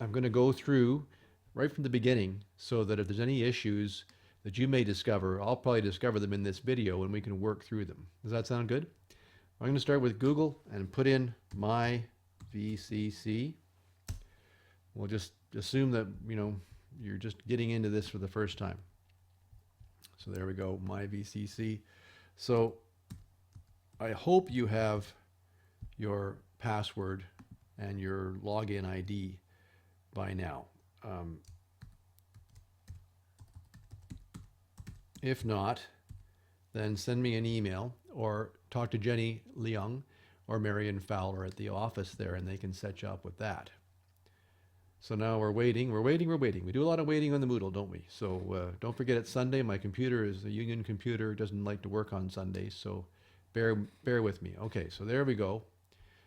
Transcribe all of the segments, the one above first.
I'm going to go through right from the beginning so that if there's any issues that you may discover, I'll probably discover them in this video and we can work through them. Does that sound good? I'm going to start with Google and put in my VCC. We'll just assume that, you're just getting into this for the first time. So there we go, my VCC. So I hope you have your password and your login ID by now. If not, then send me an email or talk to Jenny Leung or Marion Fowler at the office there, and they can set you up with that. So now we're waiting. We do a lot of waiting on the Moodle, don't we? So don't forget it's Sunday. My computer is a union computer. It doesn't like to work on Sundays, so bear with me. Okay, so there we go.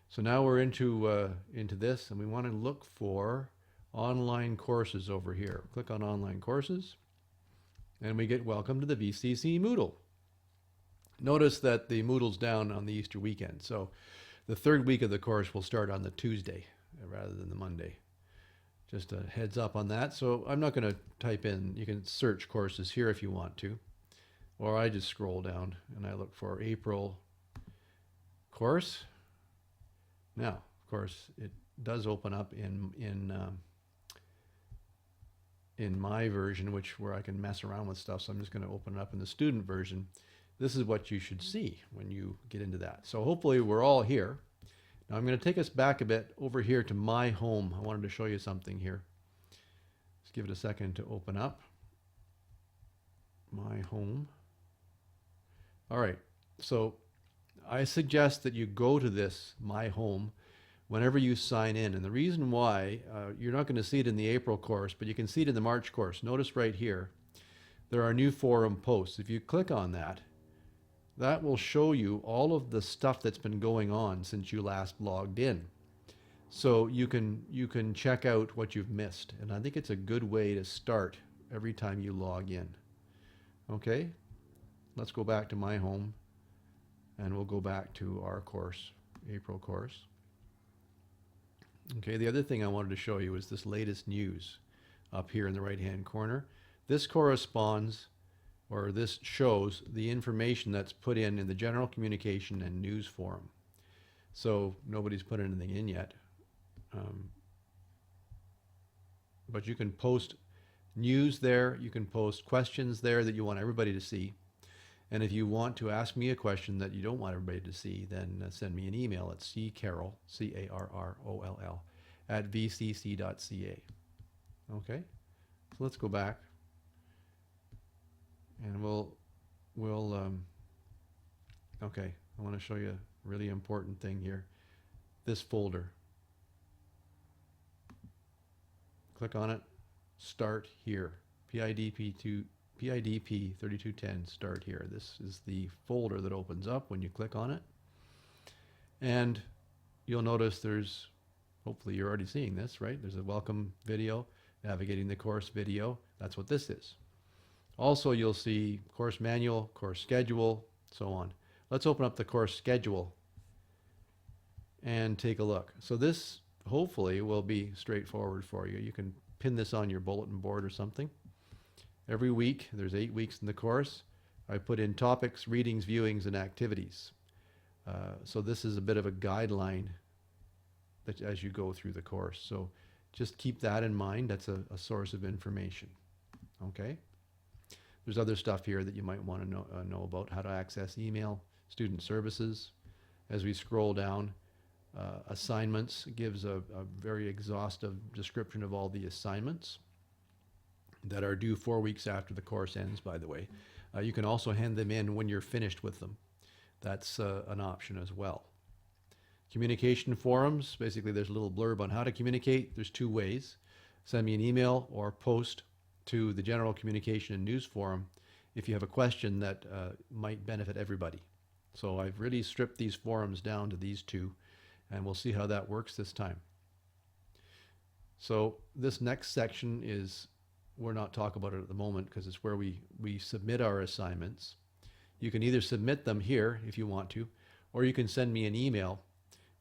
So now we're into this, and we want to look for online courses over here. Click on online courses, and we get welcome to the VCC Moodle. Notice that the Moodle's down on the Easter weekend, so the third week of the course will start on the Tuesday rather than the Monday. Just a heads up on that. So I'm not going to type in, you can search courses here if you want to, or I just scroll down and I look for April course. Now, of course, it does open up in my version, where I can mess around with stuff. So I'm just going to open it up in the student version. This is what you should see when you get into that. So hopefully we're all here. Now I'm going to take us back a bit over here to my home. I wanted to show you something here. Let's give it a second to open up. My home. All right. So I suggest that you go to this My Home whenever you sign in. And the reason why, you're not going to see it in the April course, but you can see it in the March course. Notice right here, there are new forum posts. If you click on that, that will show you all of the stuff that's been going on since you last logged in. So you can check out what you've missed. And I think it's a good way to start every time you log in. Okay, let's go back to My Home. And we'll go back to our course, April course. Okay, the other thing I wanted to show you is this latest news up here in the right-hand corner. This corresponds, or this shows the information that's put in the general communication and news forum. So nobody's put anything in yet. But you can post news there, you can post questions there that you want everybody to see. And if you want to ask me a question that you don't want everybody to see, then send me an email at ccarroll, C-A-R-R-O-L-L, at vcc.ca. Okay, so let's go back. And okay, I want to show you a really important thing here. This folder. Click on it, start here, PIDP 3210, start here. This is the folder that opens up when you click on it. And you'll notice there's, hopefully you're already seeing this, right? There's a welcome video, navigating the course video. That's what this is. Also, you'll see course manual, course schedule, so on. Let's open up the course schedule and take a look. So this hopefully will be straightforward for you. You can pin this on your bulletin board or something. Every week, there's 8 weeks in the course. I put in topics, readings, viewings, and activities. So this is a bit of a guideline that as you go through the course. So just keep that in mind. That's a source of information. Okay? There's other stuff here that you might want to know about, how to access email, student services. As we scroll down, assignments gives a very exhaustive description of all the assignments that are due 4 weeks after the course ends, by the way. You can also hand them in when you're finished with them. That's an option as well. Communication forums, basically there's a little blurb on how to communicate. There's 2 ways. Send me an email or post to the general communication and news forum if you have a question that might benefit everybody. So I've really stripped these forums down to these 2, and we'll see how that works this time. So this next section is, we're not talking about it at the moment because it's where we submit our assignments. You can either submit them here if you want to, or you can send me an email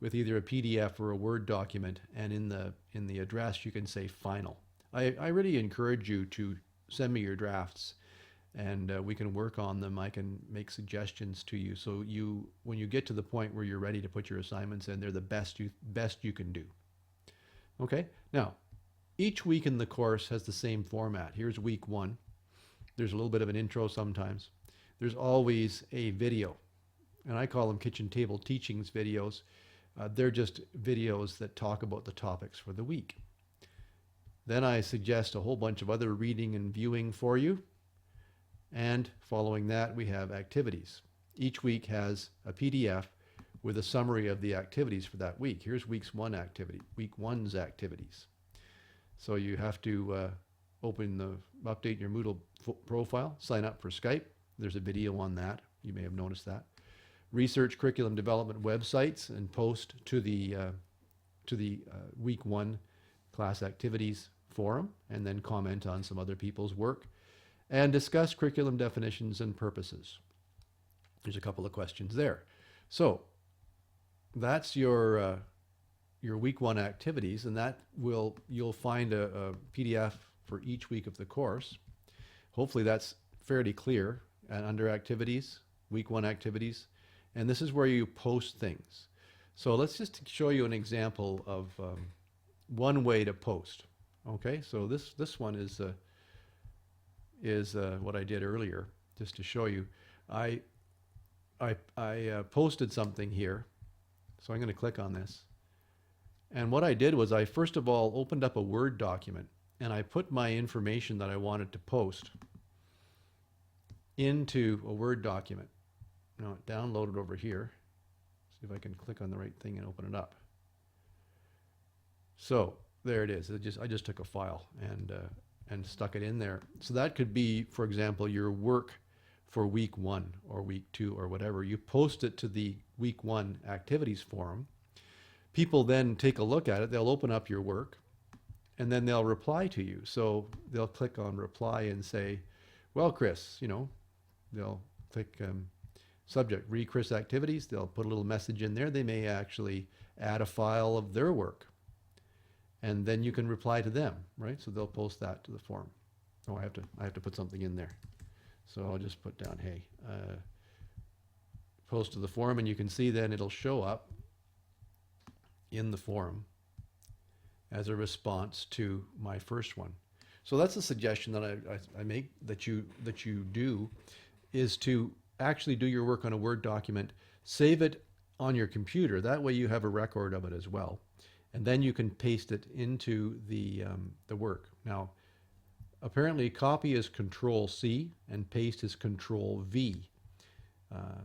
with either a PDF or a Word document, and in the address you can say final. I really encourage you to send me your drafts, and we can work on them. I can make suggestions to you, so when you get to the point where you're ready to put your assignments in, they're the best you can do. Okay? Now, each week in the course has the same format. Here's week 1. There's a little bit of an intro sometimes. There's always a video, and I call them kitchen table teachings videos. They're just videos that talk about the topics for the week. Then I suggest a whole bunch of other reading and viewing for you. And following that, we have activities. Each week has a PDF with a summary of the activities for that week. Here's week 1's activities. So you have to update your Moodle profile, sign up for Skype. There's a video on that. You may have noticed that. Research curriculum development websites and post to the week 1 class activities forum, and then comment on some other people's work, and discuss curriculum definitions and purposes. There's a couple of questions there. So that's your week 1 activities, and you'll find a PDF for each week of the course. Hopefully that's fairly clear. And under activities, week 1 activities, and this is where you post things. So let's just show you an example of one way to post. Okay, so this one is what I did earlier, just to show you. I posted something here, so I'm going to click on this. And what I did was I first of all opened up a Word document, and I put my information that I wanted to post into a Word document. Now it downloaded over here. See if I can click on the right thing and open it up. So there it is. I just took a file and stuck it in there. So that could be, for example, your work for week 1 or week 2 or whatever. You post it to the week 1 activities forum. People then take a look at it. They'll open up your work, and then they'll reply to you. So they'll click on reply and say, well, Chris, they'll click subject, read Chris activities. They'll put a little message in there. They may actually add a file of their work, and then you can reply to them, right? So they'll post that to the forum. Oh, I have to put something in there. So I'll just put down, hey, post to the forum, and you can see then it'll show up in the forum as a response to my first one. So that's a suggestion that I make that you do, is to actually do your work on a Word document, save it on your computer. That way you have a record of it as well. And then you can paste it into the work. Now, apparently copy is Control-C and paste is Control-V.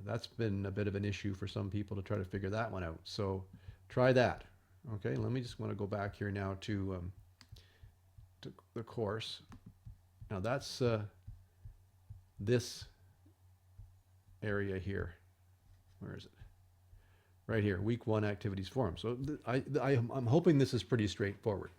That's been a bit of an issue for some people to try to figure that one out. So try that. Okay, let me just want to go back here now to the course. Now that's this area here. Where is it? Right here, week 1 activities forum. So I'm hoping this is pretty straightforward.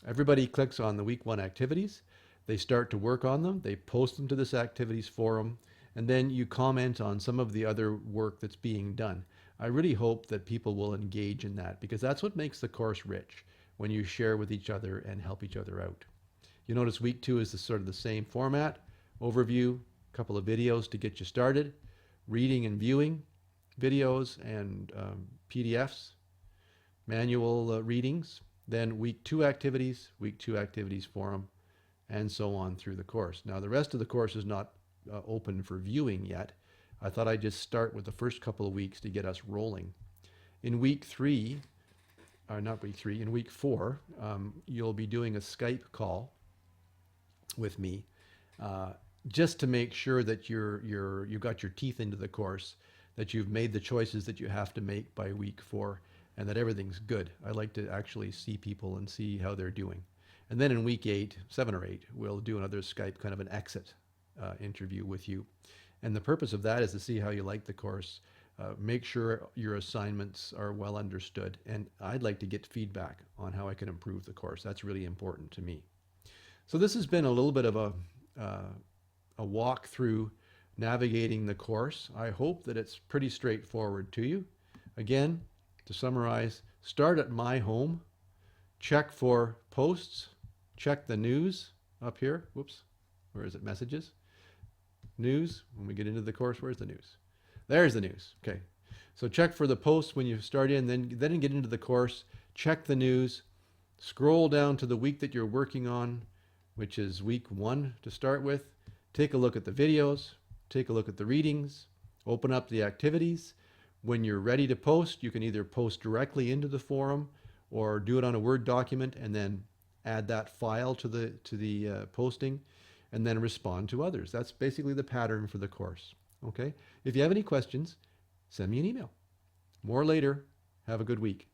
Everybody clicks on the week 1 activities. They start to work on them. They post them to this activities forum, and then you comment on some of the other work that's being done. I really hope that people will engage in that, because that's what makes the course rich, when you share with each other and help each other out. You notice week 2 is sort of the same format: overview, a couple of videos to get you started, reading and viewing videos and PDFs, manual readings, then week 2 activities forum, and so on through the course. Now the rest of the course is not open for viewing yet. I thought I'd just start with the first couple of weeks to get us rolling. In week 3, in week 4, you'll be doing a Skype call with me, just to make sure that you've got your teeth into the course, that you've made the choices that you have to make by week 4, and that everything's good. I like to actually see people and see how they're doing. And then in week 7 or 8, we'll do another Skype, kind of an exit interview with you. And the purpose of that is to see how you like the course, make sure your assignments are well understood, and I'd like to get feedback on how I can improve the course. That's really important to me. So this has been a little bit of a walk through navigating the course. I hope that it's pretty straightforward to you. Again, To summarize, start at My Home, check for posts, check the news up here. Whoops, where is it? Messages, news. When we get into the course, where's the news? There's the news. Okay, so check for the posts when you start in, then get into the course, check the news, scroll down to the week that you're working on, which is week 1 to start with. Take a look at the videos, take a look at the readings, open up the activities. When you're ready to post, you can either post directly into the forum or do it on a Word document and then add that file to the posting and then respond to others. That's basically the pattern for the course. Okay? If you have any questions, send me an email. More later. Have a good week.